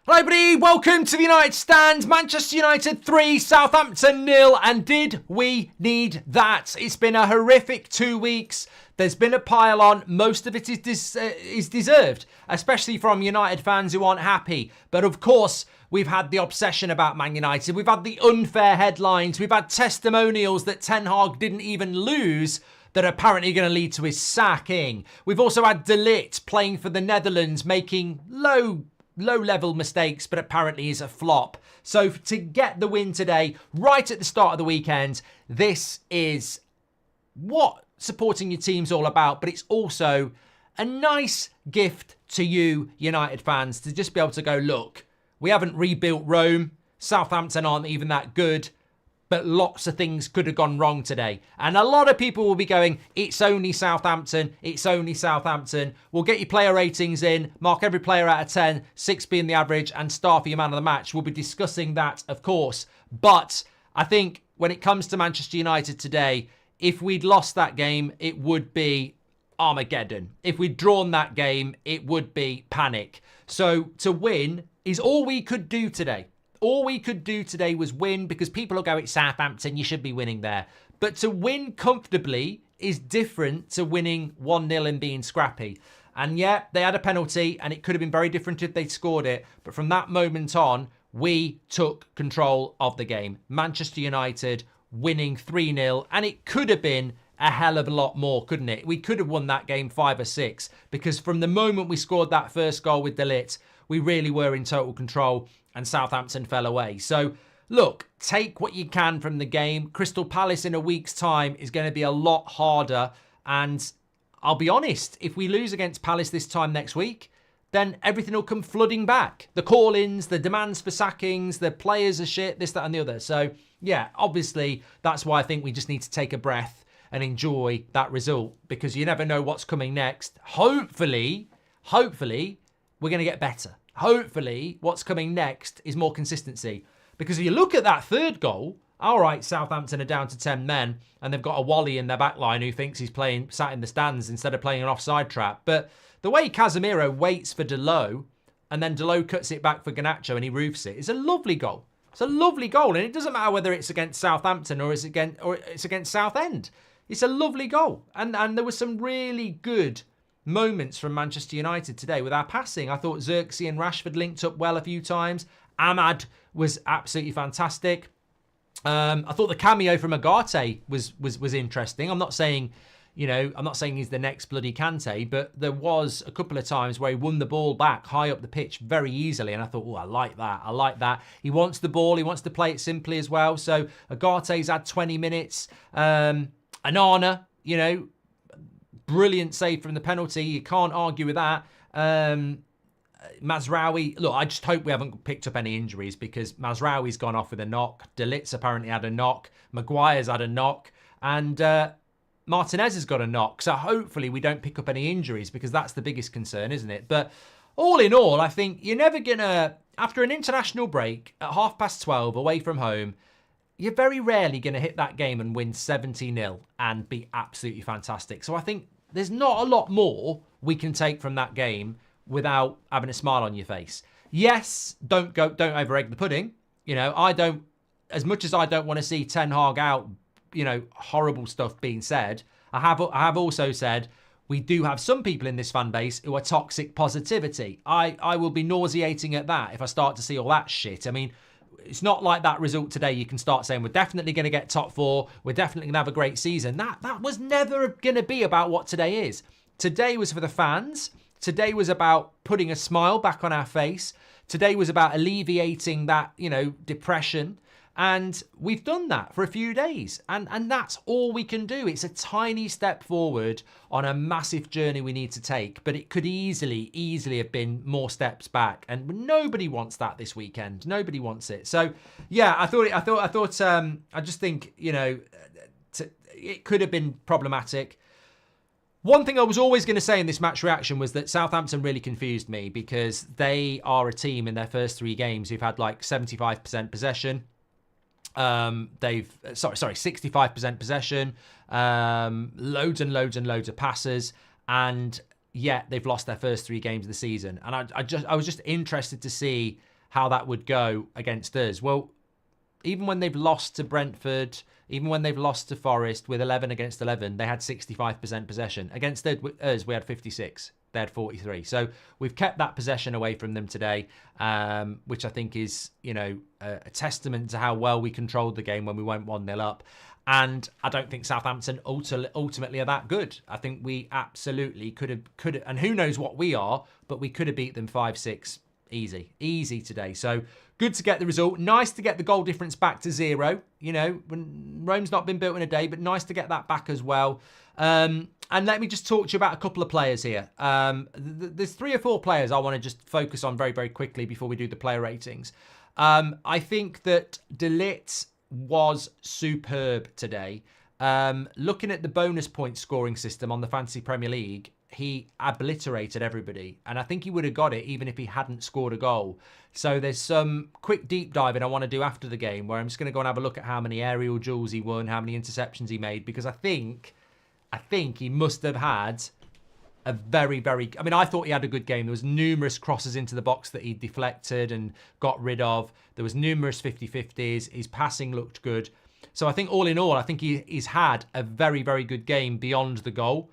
Hello everybody, welcome to the United Stand. Manchester United 3, Southampton 0, and did we need that? It's been a horrific 2 weeks. There's been a pile on. Most of it is deserved, especially from United fans who aren't happy. But of course, we've had the obsession about Man United. We've had the unfair headlines. We've had testimonials that Ten Hag didn't even lose that are apparently going to lead to his sacking. We've also had Ligt playing for the Netherlands, making low-level mistakes, but apparently is a flop. So to get the win today, right at the start of the weekend, this is what supporting your team's all about, but it's also a nice gift to you, United fans, to just be able to go, look, we haven't rebuilt Rome. Southampton aren't even that good, but lots of things could have gone wrong today. And a lot of people will be going, it's only Southampton, it's only Southampton. We'll get your player ratings in, mark every player out of 10, 6 being the average, and star for your man of the match. We'll be discussing that, of course. But I think when it comes to Manchester United today, if we'd lost that game, it would be Armageddon. If we'd drawn that game, it would be panic. So to win is all we could do today. All we could do today was win, because people will go, it's Southampton, you should be winning there. But to win comfortably is different to winning 1-0 and being scrappy. And yeah, they had a penalty and it could have been very different if they'd scored it. But from that moment on, we took control of the game. Manchester United winning 3-0, and it could have been a hell of a lot more, couldn't it? We could have won that game 5 or 6, because from the moment we scored that first goal with Ligt, we really were in total control and Southampton fell away. So look, take what you can from the game. Crystal Palace in a week's time is going to be a lot harder. And I'll be honest, if we lose against Palace this time next week, then everything will come flooding back. The call-ins, the demands for sackings, the players are shit, this, that and the other. So yeah, obviously that's why I think we just need to take a breath and enjoy that result, because you never know what's coming next. Hopefully, we're going to get better. Hopefully, what's coming next is more consistency. Because if you look at that third goal, all right, Southampton are down to 10 men, and they've got a Wally in their back line who thinks he's playing sat in the stands instead of playing an offside trap. But the way Casemiro waits for Delot, and then Delot cuts it back for Garnacho and he roofs it, is a lovely goal. It's a lovely goal, and it doesn't matter whether it's against Southampton or it's against Southend. It's a lovely goal. And there was some really good moments from Manchester United today with our passing. I thought Xerxes and Rashford linked up well a few times. Ahmad was absolutely fantastic. I thought the cameo from Agate was interesting. I'm not saying he's the next bloody Kante, but there was a couple of times where he won the ball back high up the pitch very easily, and I thought, oh, I like that. He wants the ball, he wants to play it simply as well. So Agate's had 20 minutes. Anana, brilliant save from the penalty. You can't argue with that. Mazraoui, look, I just hope we haven't picked up any injuries, because Mazraoui's gone off with a knock. De Ligt's apparently had a knock. Maguire's had a knock. And Martinez has got a knock. So hopefully we don't pick up any injuries, because that's the biggest concern, isn't it? But all in all, I think you're never going to, after an international break at 12:30 away from home, you're very rarely going to hit that game and win 70-0 and be absolutely fantastic. So I think there's not a lot more we can take from that game without having a smile on your face. Yes, don't over-egg the pudding. As much as I don't want to see Ten Hag out, horrible stuff being said, I have also said we do have some people in this fan base who are toxic positivity. I will be nauseating at that if I start to see all that shit. I mean, it's not like that result today you can start saying we're definitely going to get top 4, we're definitely going to have a great season. That was never going to be about what today is. Today was for the fans. Today was about putting a smile back on our face. Today was about alleviating that, depression. And we've done that for a few days. And that's all we can do. It's a tiny step forward on a massive journey we need to take. But it could easily have been more steps back. And nobody wants that this weekend. Nobody wants it. So, yeah, I just think, it could have been problematic. One thing I was always going to say in this match reaction was that Southampton really confused me, because they are a team in their first 3 games who've had like 75% possession. 65% possession, loads and loads of passes, and yet they've lost their first 3 games of the season. And I was just interested to see how that would go against us. Well, even when they've lost to Brentford, even when they've lost to Forest with 11 against 11, they had 65% possession. Against us, we had 56. They had 43. So we've kept that possession away from them today, which I think is, a testament to how well we controlled the game when we went 1-0 up. And I don't think Southampton ultimately are that good. I think we absolutely could have, and who knows what we are, but we could have beat them 5-6 easy today. So good to get the result. Nice to get the goal difference back to 0. When Rome's not been built in a day, but nice to get that back as well. And let me just talk to you about a couple of players here. There's 3 or 4 players I want to just focus on very, very quickly before we do the player ratings. I think that Ligt was superb today. Looking at the bonus point scoring system on the Fantasy Premier League, he obliterated everybody. And I think he would have got it even if he hadn't scored a goal. So there's some quick deep diving I want to do after the game where I'm just going to go and have a look at how many aerial duels he won, how many interceptions he made, because I think he must have had a very, very... I mean, I thought he had a good game. There was numerous crosses into the box that he deflected and got rid of. There was numerous 50-50s. His passing looked good. So I think all in all, I think he's had a very, very good game beyond the goal.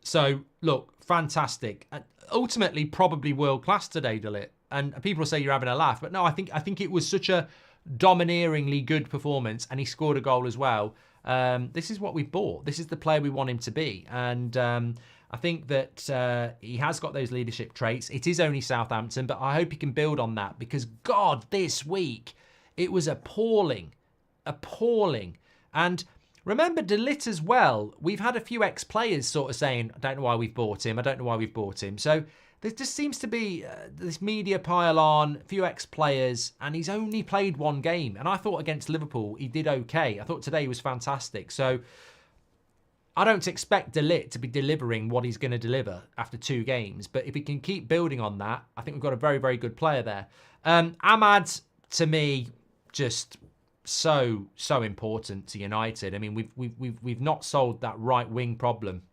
So, look, fantastic. Ultimately, probably world-class today, Ligt. And people say you're having a laugh. But no, I think it was such a domineeringly good performance. And he scored a goal as well. This is what we bought. This is the player we want him to be. And I think that he has got those leadership traits. It is only Southampton, but I hope he can build on that. Because, God, this week, it was appalling. And... remember, Ligt as well, we've had a few ex-players sort of saying, I don't know why we've bought him. So there just seems to be this media pile on, a few ex-players, and he's only played 1 game. And I thought against Liverpool, he did okay. I thought today he was fantastic. So I don't expect Ligt to be delivering what he's going to deliver after 2 games. But if he can keep building on that, I think we've got a very, very good player there. Ahmad, to me, just... so important to United. I mean, we've not solved that right wing problem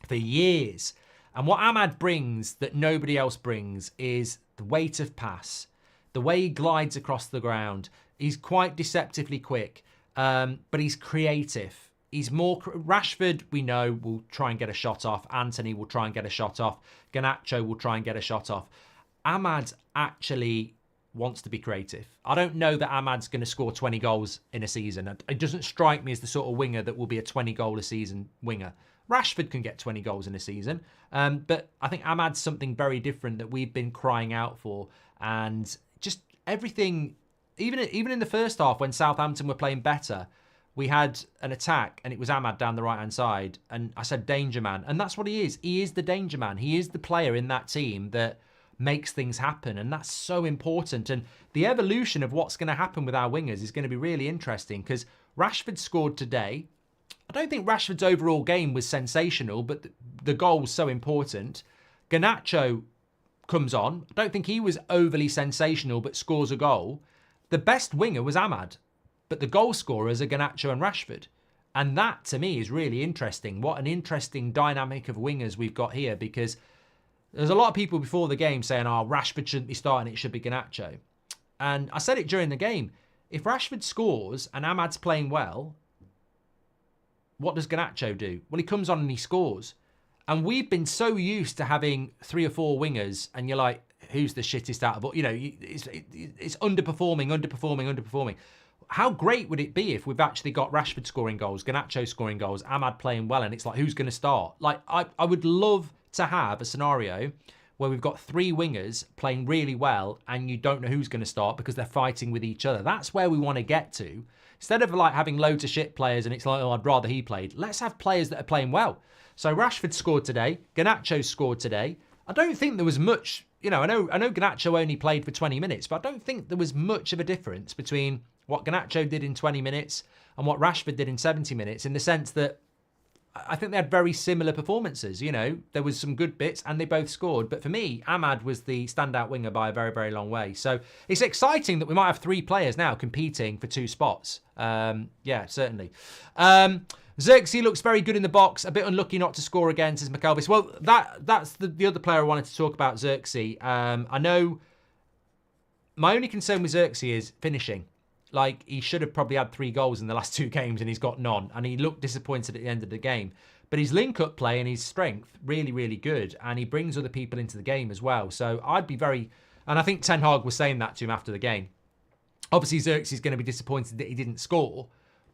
for years. And what Ahmad brings that nobody else brings is the weight of pass, the way he glides across the ground. He's quite deceptively quick, but he's creative. He's more... Rashford, we know, will try and get a shot off. Anthony will try and get a shot off. Garnacho will try and get a shot off. Ahmad actually wants to be creative. I don't know that Ahmad's going to score 20 goals in a season. It doesn't strike me as the sort of winger that will be a 20-goal-a-season winger. Rashford can get 20 goals in a season, but I think Ahmad's something very different that we've been crying out for. And just everything, even in the first half when Southampton were playing better, we had an attack and it was Ahmad down the right-hand side. And I said danger man. And that's what he is. He is the danger man. He is the player in that team that makes things happen, and that's so important. And the evolution of what's going to happen with our wingers is going to be really interesting because Rashford scored today. I don't think Rashford's overall game was sensational, but the goal's so important. Garnacho comes on. I don't think he was overly sensational, but scores a goal. The best winger was Ahmad, but the goal scorers are Garnacho and Rashford. And that, to me, is really interesting. What an interesting dynamic of wingers we've got here, because there's a lot of people before the game saying, oh, Rashford shouldn't be starting, it should be Garnacho. And I said it during the game. If Rashford scores and Ahmad's playing well, what does Garnacho do? Well, he comes on and he scores. And we've been so used to having 3 or 4 wingers, and you're like, who's the shittest out of all? It's underperforming. How great would it be if we've actually got Rashford scoring goals, Garnacho scoring goals, Ahmad playing well, and it's like, who's going to start? Like, I would love to have a scenario where we've got 3 wingers playing really well and you don't know who's going to start because they're fighting with each other. That's where we want to get to. Instead of like having loads of shit players and it's like, oh, I'd rather he played. Let's have players that are playing well. So Rashford scored today. Garnacho scored today. I don't think there was much, I know Garnacho only played for 20 minutes, but I don't think there was much of a difference between what Garnacho did in 20 minutes and what Rashford did in 70 minutes, in the sense that I think they had very similar performances. There was some good bits and they both scored. But for me, Ahmad was the standout winger by a very, very long way. So it's exciting that we might have 3 players now competing for 2 spots. Yeah, certainly. Xerxes looks very good in the box. A bit unlucky not to score again, says McElvis. Well, that's the other player I wanted to talk about, Xerxes. I know my only concern with Xerxes is finishing. Like, he should have probably had 3 goals in the last 2 games and he's got none. And he looked disappointed at the end of the game. But his link-up play and his strength, really, really good. And he brings other people into the game as well. So I'd be very... And I think Ten Hag was saying that to him after the game. Obviously, Xerxes is going to be disappointed that he didn't score.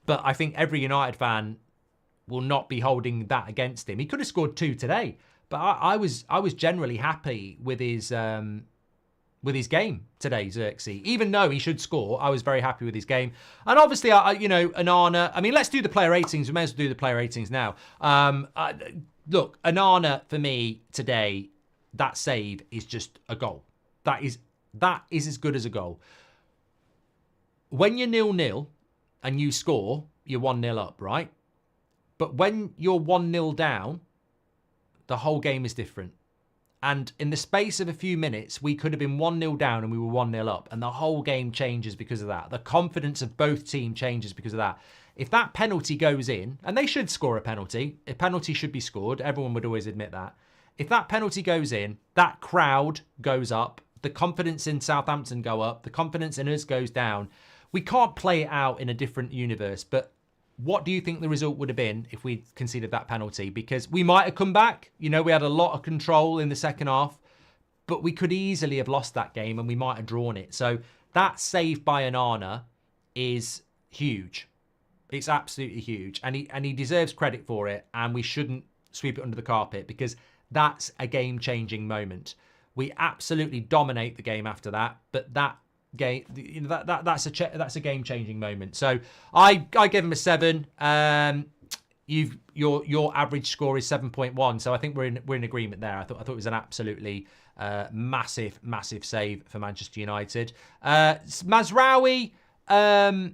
But I think every United fan will not be holding that against him. He could have scored 2 today. But I was generally happy with his game today, Xerxes. Even though he should score, I was very happy with his game. And obviously, Onana, I mean, let's do the player ratings. We may as well do the player ratings now. Look, Onana, for me, today, that save is just a goal. That is as good as a goal. When you're 0-0 and you score, you're 1-0 up, right? But when you're 1-0 down, the whole game is different. And in the space of a few minutes, we could have been 1-0 down and we were 1-0 up. And the whole game changes because of that. The confidence of both teams changes because of that. If that penalty goes in, and they should score a penalty should be scored. Everyone would always admit that. If that penalty goes in, that crowd goes up. The confidence in Southampton go up. The confidence in us goes down. We can't play it out in a different universe, but what do you think the result would have been if we conceded that penalty? Because we might have come back. You know, we had a lot of control in the second half, but we could easily have lost that game and we might have drawn it. So that save by Onana is huge. It's absolutely huge. And he deserves credit for it. And we shouldn't sweep it under the carpet because that's a game-changing moment. We absolutely dominate the game after that, but that game, that's a game-changing moment. So I gave him a 7. Your average score is 7.1, so I think we're in agreement there. I thought it was an absolutely massive save for Manchester United. Mazraoui, I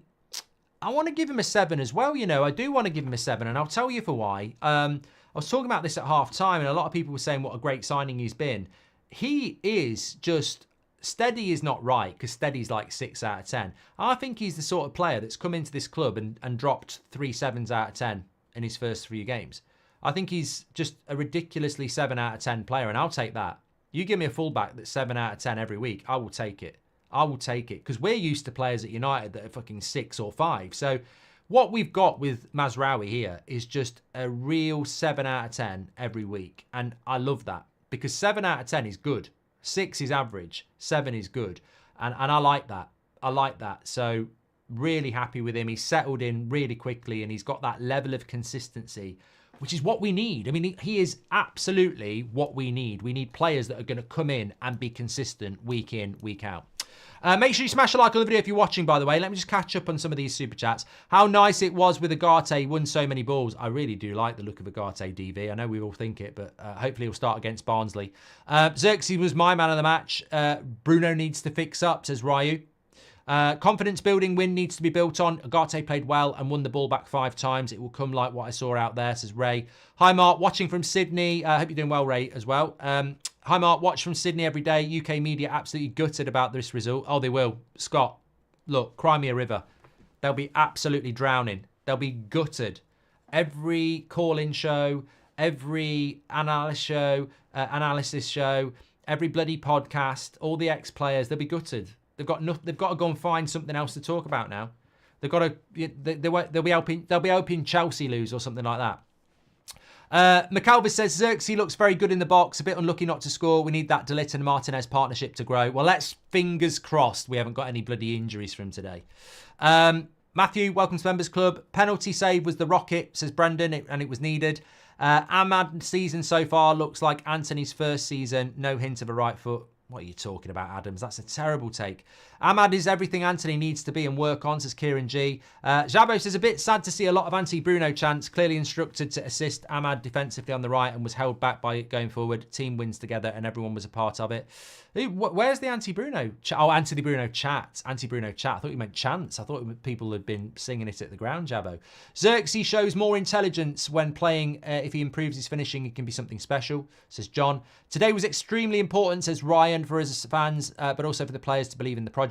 want to give him a 7 as well. You know, I do want to give him a 7, and I'll tell you for why. I was talking about this at half time, and a lot of people were saying what a great signing he's been. He is just... Steady is not right because Steady's like 6 out of 10. I think he's the sort of player that's come into this club and dropped 3 7s out of 10 in his first 3 games. I think he's just a ridiculously 7 out of 10 player, and I'll take that. You give me a fullback that's 7 out of 10 every week, I will take it. I will take it because we're used to players at United that are fucking 6 or 5. So what we've got with Mazraoui here is just a real 7 out of 10 every week, and I love that because 7 out of 10 is good. 6 is average, 7 is good. And I like that. I like that. So really happy with him. He's settled in really quickly and he's got that level of consistency, which is what we need. I mean, he is absolutely what we need. We need players that are going to come in and be consistent week in, week out. Make sure you smash a like on the video if you're watching, by the way. Let me just catch up on some of these super chats. How nice it was with Ugarte. He won so many balls. I really do like the look of Ugarte, DV. I know we all think it, but hopefully he'll start against Barnsley. Xerxes was my man of the match. Bruno needs to fix up, says Ryu. Confidence building win needs to be built on. Ugarte played well and won the ball back 5 times. It will come like what I saw out there, says Ray. Hi, Mark. Watching from Sydney. Hope you're doing well, Ray, as well. Hi, Mark. Watch from Sydney every day. UK media absolutely gutted about this result. Oh, they will. Scott, look, cry me a river. They'll be absolutely drowning. They'll be gutted. Every call-in show, every analysis show, every bloody podcast, all the ex-players, they'll be gutted. They've got to go and find something else to talk about now. They've got to. They'll be helping Chelsea lose or something like that. McAlvis says Xerxes looks very good in the box. A bit unlucky not to score. We need that De Ligt and Martinez partnership to grow. Well, let's fingers crossed we haven't got any bloody injuries from today. Matthew, welcome to Members Club. Penalty save was the rocket, says Brendan, and it was needed. Ahmad's season so far looks like Anthony's first season. No hint of a right foot. What are you talking about, Adams? That's a terrible take. Ahmad is everything Anthony needs to be and work on, says Kieran G. Jabo says, a bit sad to see a lot of anti-Bruno chants, clearly instructed to assist Ahmad defensively on the right and was held back by it going forward. Team wins together and everyone was a part of it. Where's the anti-Bruno chat? Oh, anti-Bruno chat. Anti-Bruno chat. I thought you meant chants. I thought people had been singing it at the ground, Jabo. Xerxes shows more intelligence when playing. If he improves his finishing, it can be something special, says John. Today was extremely important, says Ryan, for us as fans, but also for the players to believe in the project.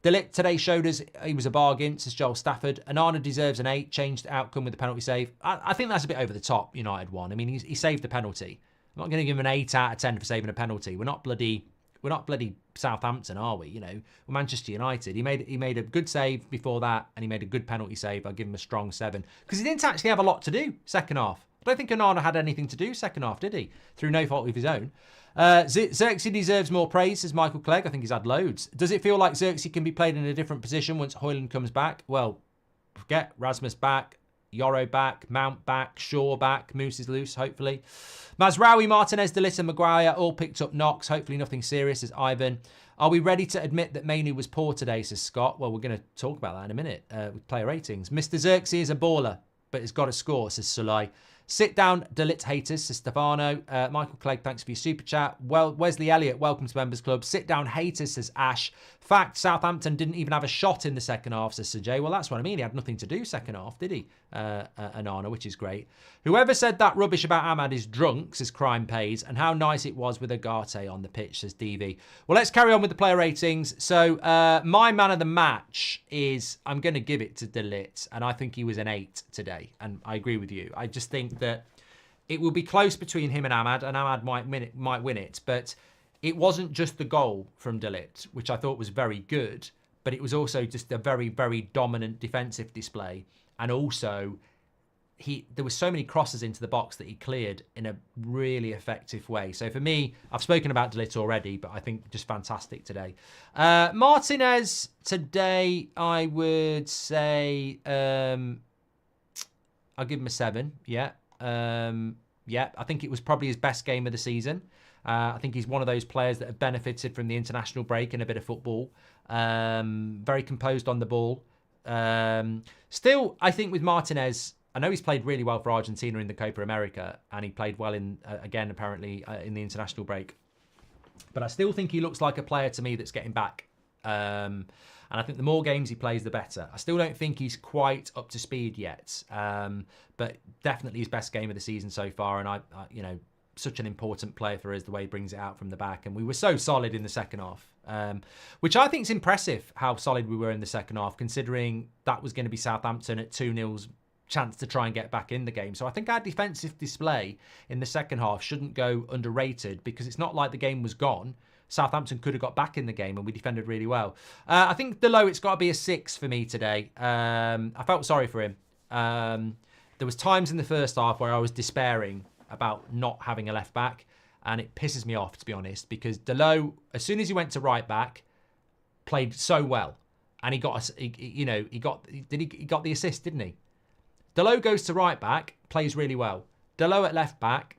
De Ligt today showed us he was a bargain, says Joel Stafford. Onana deserves an 8, changed the outcome with the penalty save. I think that's a bit over the top, United one. I mean, he saved the penalty. I'm not going to give him an 8 out of 10 for saving a penalty. We're not bloody We're not bloody Southampton, are we? You know, we're Manchester United. He made a good save before that, and he made a good penalty save. I'll give him a strong 7 because he didn't actually have a lot to do second half. I don't think Onana had anything to do second half, did he? Through no fault of his own. Xerxes deserves more praise, says Michael Clegg. I think he's had loads. Does it feel like Xerxes can be played in a different position once Højlund comes back? Well, forget Rasmus back, Yoro back, Mount back, Shaw back, Moose is loose, hopefully. Mazraoui, Martinez, De Ligt and Maguire all picked up knocks. Hopefully nothing serious, says Ivan. Are we ready to admit that Mainoo was poor today, says Scott? Well, we're going to talk about that in a minute with player ratings. Mr. Xerxes is a baller, but he's got to score, says Sulai. Sit down, De Ligt haters, says Stefano. Michael Clegg, thanks for your super chat. Well, Wesley Elliott, welcome to Members Club. Sit down haters, says Ash. Fact, Southampton didn't even have a shot in the second half, says Sir Jay. Well, that's what I mean. He had nothing to do second half, did he? Onana, which is great. Whoever said that rubbish about Ahmad is drunk, says Crime Pays. And how nice it was with Agate on the pitch, says DV. Well, let's carry on with the player ratings. So my man of the match is, I'm going to give it to De Ligt. And I think he was an 8 today. And I agree with you. I just think that it will be close between him and Ahmad might win it, but it wasn't just the goal from De Ligt, which I thought was very good, but it was also just a very, very dominant defensive display, and also there were so many crosses into the box that he cleared in a really effective way. So for me, I've spoken about De Ligt already, but I think just fantastic today. Martinez today, I would say I'll give him a 7. Yeah. I think it was probably his best game of the season. I think he's one of those players that have benefited from the international break and a bit of football. Very composed on the ball. Still, I think with Martinez, I know he's played really well for Argentina in the Copa America, and he played well in again, apparently, in the international break. But I still think he looks like a player to me that's getting back. And I think the more games he plays, the better. I still don't think he's quite up to speed yet, but definitely his best game of the season so far. And I such an important player for us, the way he brings it out from the back. And we were so solid in the second half, which I think is impressive how solid we were in the second half, considering that was going to be Southampton at 2-0's chance to try and get back in the game. So I think our defensive display in the second half shouldn't go underrated, because it's not like the game was gone. Southampton could have got back in the game and we defended really well. I think the low, it's got to be a 6 for me today. I felt sorry for him. There was times in the first half where I was despairing about not having a left back, and it pisses me off, to be honest, because Delo, as soon as he went to right back, played so well, and he got the assist, didn't he? Delo goes to right back, plays really well. Delo at left back,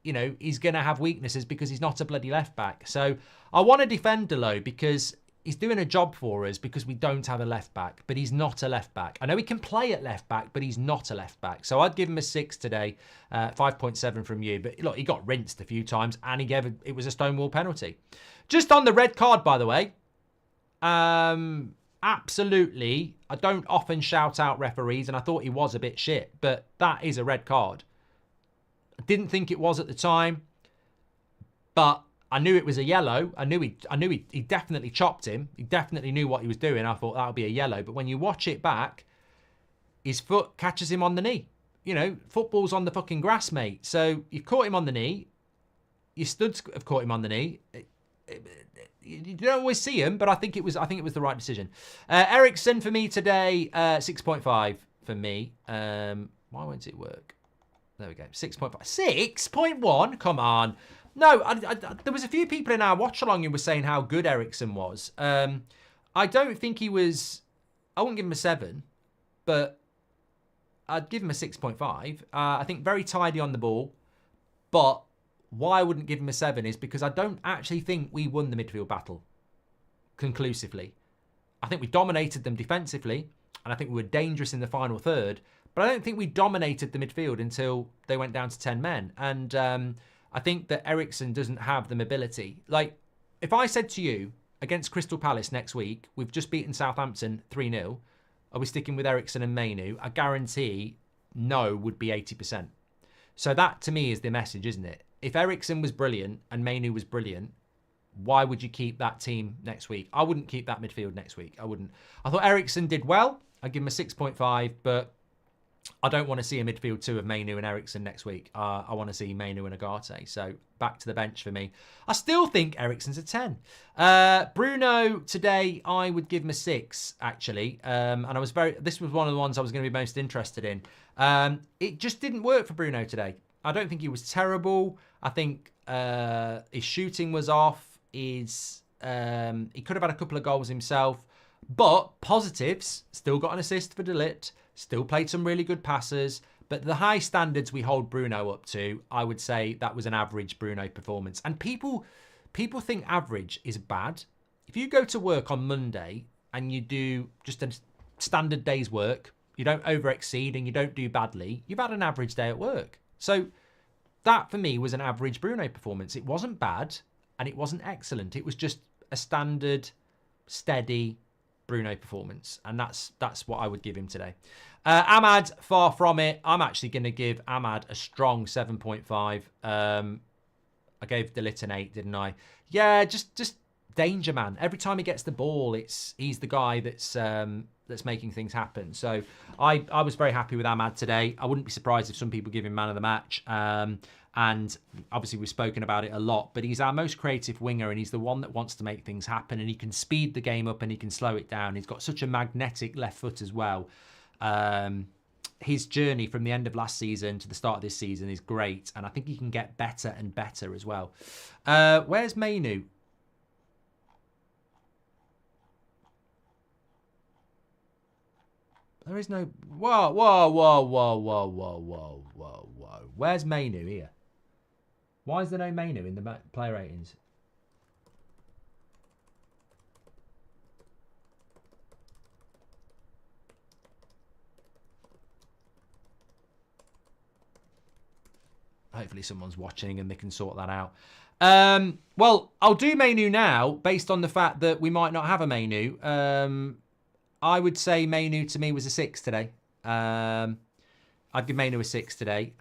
he's going to have weaknesses because he's not a bloody left back. So I want to defend Delo because he's doing a job for us, because we don't have a left back, but he's not a left back. I know he can play at left back, but he's not a left back. So I'd give him a 6 today, 5.7 from you. But look, he got rinsed a few times, and it was a stonewall penalty. Just on the red card, by the way, absolutely, I don't often shout out referees, and I thought he was a bit shit, but that is a red card. I didn't think it was at the time, but I knew it was a yellow. I knew he definitely chopped him. He definitely knew what he was doing. I thought that would be a yellow. But when you watch it back, his foot catches him on the knee. Football's on the fucking grass, mate. So you caught him on the knee. Your studs have caught him on the knee. You don't always see him, but I think it was the right decision. Ericsson for me today, 6.5 for me. Why won't it work? There we go, 6.5. 6.1? Come on. No, there was a few people in our watch-along who were saying how good Ericsson was. I don't think he was... I wouldn't give him a 7, but I'd give him a 6.5. I think very tidy on the ball, but why I wouldn't give him a 7 is because I don't actually think we won the midfield battle conclusively. I think we dominated them defensively, and I think we were dangerous in the final third, but I don't think we dominated the midfield until they went down to 10 men. And I think that Ericsson doesn't have the mobility. Like, if I said to you, against Crystal Palace next week, we've just beaten Southampton 3-0, are we sticking with Ericsson and Mainoo? I guarantee no would be 80%. So that, to me, is the message, isn't it? If Ericsson was brilliant and Mainoo was brilliant, why would you keep that team next week? I wouldn't keep that midfield next week. I wouldn't. I thought Ericsson did well. I'd give him a 6.5, but I don't want to see a midfield two of Mainu and Eriksen next week. I want to see Mainu and Agate. So back to the bench for me. I still think Eriksen's a 10. Bruno today, I would give him a 6, actually. And this was one of the ones I was going to be most interested in. It just didn't work for Bruno today. I don't think he was terrible. I think his shooting was off. He could have had a couple of goals himself. But positives, still got an assist for Ligt. Still played some really good passes, but the high standards we hold Bruno up to, I would say that was an average Bruno performance. And people think average is bad. If you go to work on Monday and you do just a standard day's work, you don't over-exceed and you don't do badly, you've had an average day at work. So that, for me, was an average Bruno performance. It wasn't bad and it wasn't excellent. It was just a standard, steady Bruno performance, and that's what I would give him today. Ahmad, far from it. I'm actually going to give Ahmad a strong 7.5. I gave Ligt an 8, didn't I? Yeah, just danger man. Every time he gets the ball, he's the guy that's making things happen. So I was very happy with Ahmad today. I wouldn't be surprised if some people give him man of the match. And obviously we've spoken about it a lot, but he's our most creative winger and he's the one that wants to make things happen, and he can speed the game up and he can slow it down. He's got such a magnetic left foot as well. His journey from the end of last season to the start of this season is great, and I think he can get better and better as well. Where's Mainu? There is no... Whoa. Where's Mainu here? Why is there no Mainu in the player ratings? Hopefully someone's watching and they can sort that out. Well, I'll do Mainu now, based on the fact that we might not have a Mainu. I would say Mainu to me was a 6 today. I'd give Mainu a 6 today.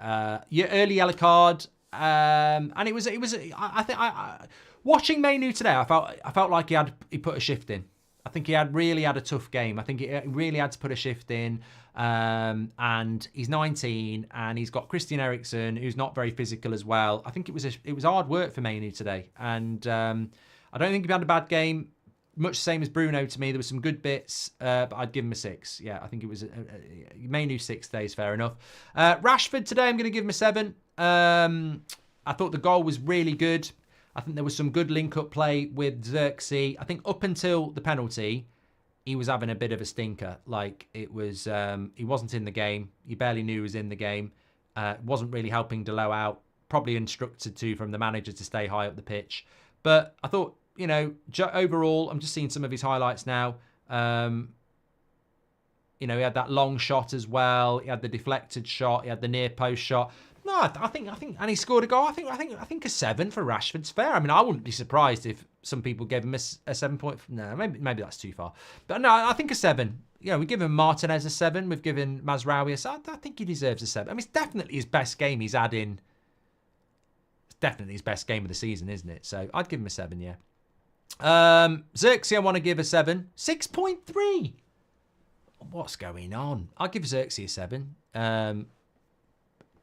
Your early yellow card, and it was. I think watching Mainu today, I felt like he put a shift in. I think he really had a tough game. I think he really had to put a shift in. And he's 19, and he's got Christian Eriksen, who's not very physical as well. I think it was hard work for Mainu today, and I don't think he had a bad game. Much the same as Bruno to me. There were some good bits, but I'd give him a 6. Yeah, I think it was Mainu 6 days, fair enough. Rashford today, I'm going to give him a 7. I thought the goal was really good. I think there was some good link-up play with Xerxes. I think up until the penalty, he was having a bit of a stinker. Like, it was, he wasn't in the game. You barely knew he was in the game. Wasn't really helping Delo out. Probably instructed to from the manager to stay high up the pitch. But I thought, you know, overall, I'm just seeing some of his highlights now. You know, he had that long shot as well. He had the deflected shot. He had the near post shot. No, I think, and he scored a goal. I think a 7 for Rashford's fair. I mean, I wouldn't be surprised if some people gave him a 7 point. No, maybe that's too far. But no, I think a 7. You know, we've given Martinez a 7. We've given Mazraoui a 7. I think he deserves a 7. I mean, it's definitely his best game he's had in. It's definitely his best game of the season, isn't it? So I'd give him a 7, yeah. Xerxes, I want to give a 7. 6.3. What's going on? I'll give Xerxes a 7.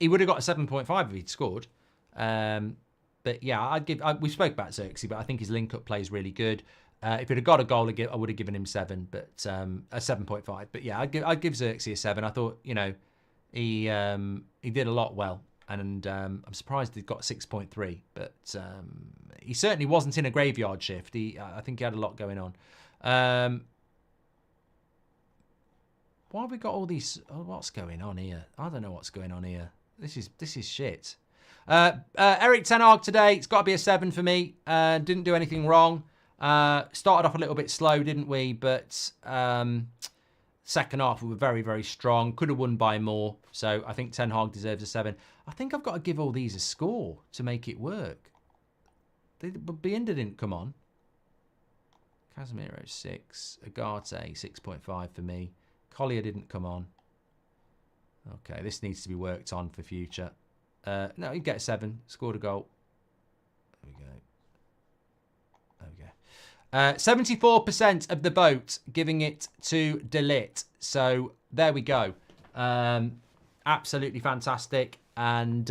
He would have got a 7.5 if he'd scored. But yeah, we spoke about Xerxes, but I think his link-up play is really good. If he'd have got a goal, I would have given him 7, but a 7.5. But yeah, I'd give Xerxes a 7. I thought, you know, he did a lot well. And I'm surprised he got 6.3, but he certainly wasn't in a graveyard shift. I think he had a lot going on. Why have we got all these? Oh, what's going on here? I don't know what's going on here. This is shit. Erik ten Hag today, it's got to be a 7 for me. Didn't do anything wrong. Started off a little bit slow, didn't we? But second half we were very, very strong. Could have won by more. So I think Ten Hag deserves a 7. I think I've got to give all these a score to make it work. But Bienda didn't come on. Casemiro 6. Agate 6.5 for me. Collier didn't come on. Okay, this needs to be worked on for future. No, he'd get a 7. Scored a goal. There we go. There we go. 74% of the vote giving it to Ligt. So there we go. Absolutely fantastic. And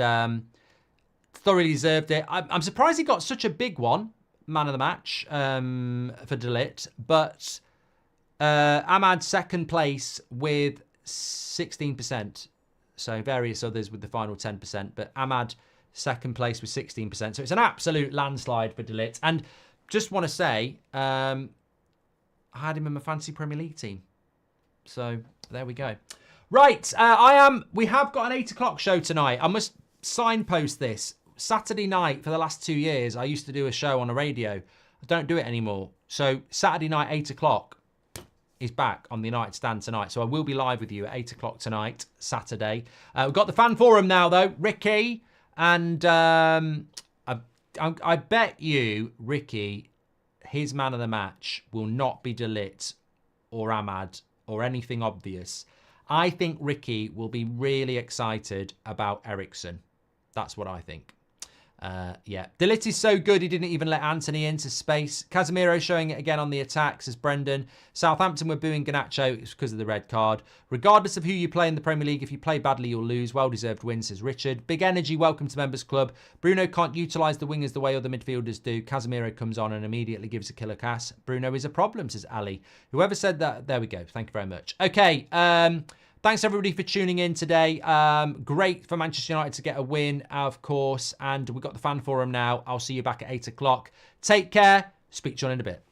thoroughly deserved it. I'm surprised he got such a big one, man of the match, for De Ligt. But Ahmad second place with 16%. So various others with the final 10%. But Ahmad second place with 16%. So it's an absolute landslide for De Ligt. And just want to say, I had him in my fantasy Premier League team. So there we go. Right, we have got an 8 o'clock show tonight. I must signpost this. Saturday night for the last 2 years, I used to do a show on a radio. I don't do it anymore. So Saturday night, 8 o'clock is back on the United Stand tonight. So I will be live with you at 8 o'clock tonight, Saturday. We've got the fan forum now, though. Ricky, and I bet you, Ricky, his man of the match will not be De Ligt or Ahmad or anything obvious. I think Ricky will be really excited about Eriksen. That's what I think. Yeah. De Ligt is so good, he didn't even let Anthony into space. Casemiro showing it again on the attack, says Brendan. Southampton were booing Garnacho. It's because of the red card. Regardless of who you play in the Premier League, if you play badly, you'll lose. Well-deserved win, says Richard. Big energy, welcome to Members Club. Bruno can't utilise the wingers the way other midfielders do. Casemiro comes on and immediately gives a killer pass. Bruno is a problem, says Ali. Whoever said that, there we go. Thank you very much. Okay, thanks, everybody, for tuning in today. Great for Manchester United to get a win, of course. And we've got the fan forum now. I'll see you back at 8 o'clock. Take care. Speak to you in a bit.